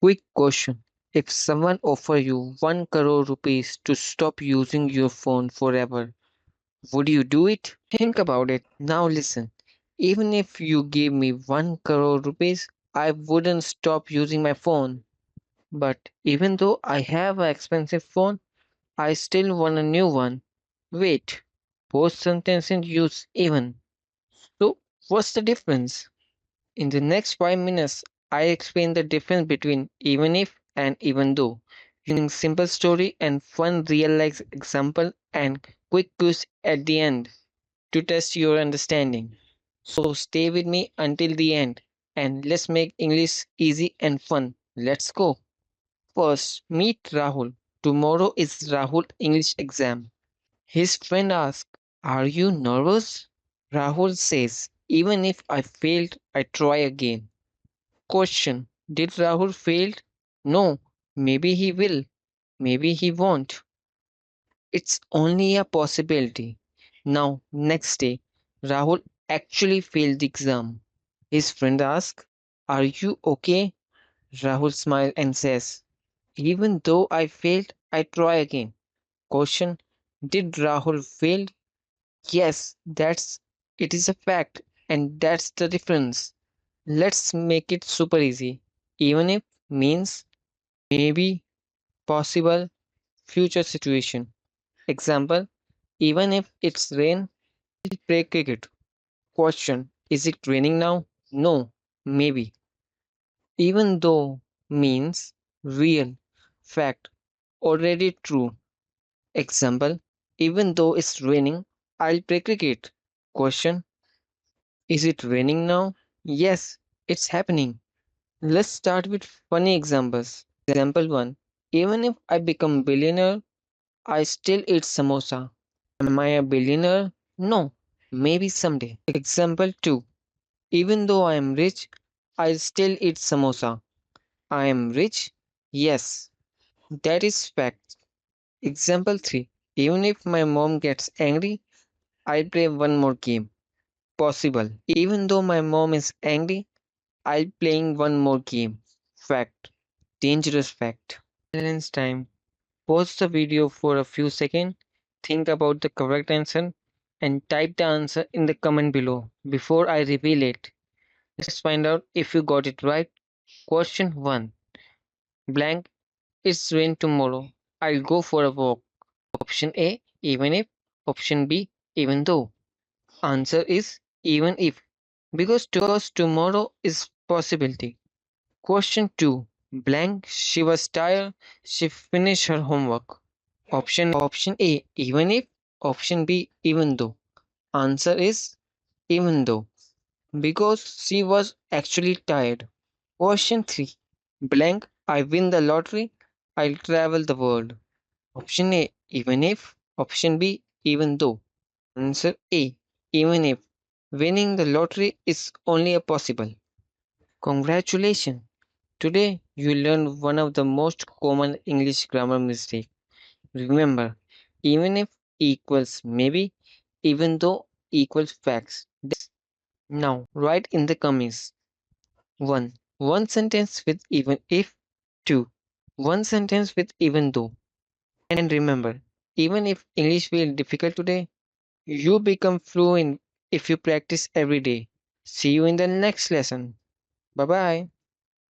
Quick question. If someone offer you 1 crore rupees to stop using your phone forever, would you do it? Think about it. Now listen. Even if you gave me 1 crore rupees, I wouldn't stop using my phone. But even though I have an expensive phone, I still want a new one. Wait. Both sentences use even. So what's the difference? In the next 5 minutes, I explain the difference between even if and even though, using simple story and fun real life example and quick quiz at the end to test your understanding. So stay with me until the end and let's make English easy and fun. Let's go. First, meet Rahul. Tomorrow is Rahul English exam. His friend asks, "Are you nervous?" Rahul says, "Even if I failed, I try again." Question: did Rahul fail? No. Maybe he will. Maybe he won't. It's only a possibility. Now, next day, Rahul actually failed the exam. His friend asks, "Are you okay?" Rahul smiles and says, "Even though I failed, I try again." Question: did Rahul fail? Yes, that's it is a fact, and that's the difference. Let's make it super easy. Even if means maybe, possible, future situation. Example: even if it's rain, I'll play cricket. Question: is it raining now? No, maybe. Even though means real, fact, already true. Example: even though it's raining, I'll play cricket. Question: is it raining now? Yes, it's happening. Let's start with funny examples. Example 1. Even if I become billionaire, I still eat samosa. Am I a billionaire? No, maybe someday. Example 2. Even though I am rich, I still eat samosa. I am rich? Yes, that is fact. Example 3. Even if my mom gets angry, I'll play one more game. Possible. Even though my mom is angry, I'll playing one more game. Fact. Dangerous fact. Silence time. Pause the video for a few seconds, think about the correct answer, and type the answer in the comment below before I reveal it. Let's find out if you got it right. Question 1. Blank. It's rain tomorrow. I'll go for a walk. Option A. Even if. Option B. Even though. Answer is even if. Because tomorrow is possibility. Question 2. Blank. She was tired. She finished her homework. Option A, even if. Option B, even though. Answer is even though. Because she was actually tired. Question 3. Blank. I win the lottery. I'll travel the world. Option A, even if. Option B, even though. Answer A, even if. Winning the lottery is only a possible. Congratulations. Today you learned one of the most common English grammar mistakes. Remember, even if equals maybe, even though equals facts. Now, write in the comments 1. One sentence with even if, 2. One sentence with even though. And remember, even if English feels difficult today, you become fluent if you practice every day. See you in the next lesson. Bye bye.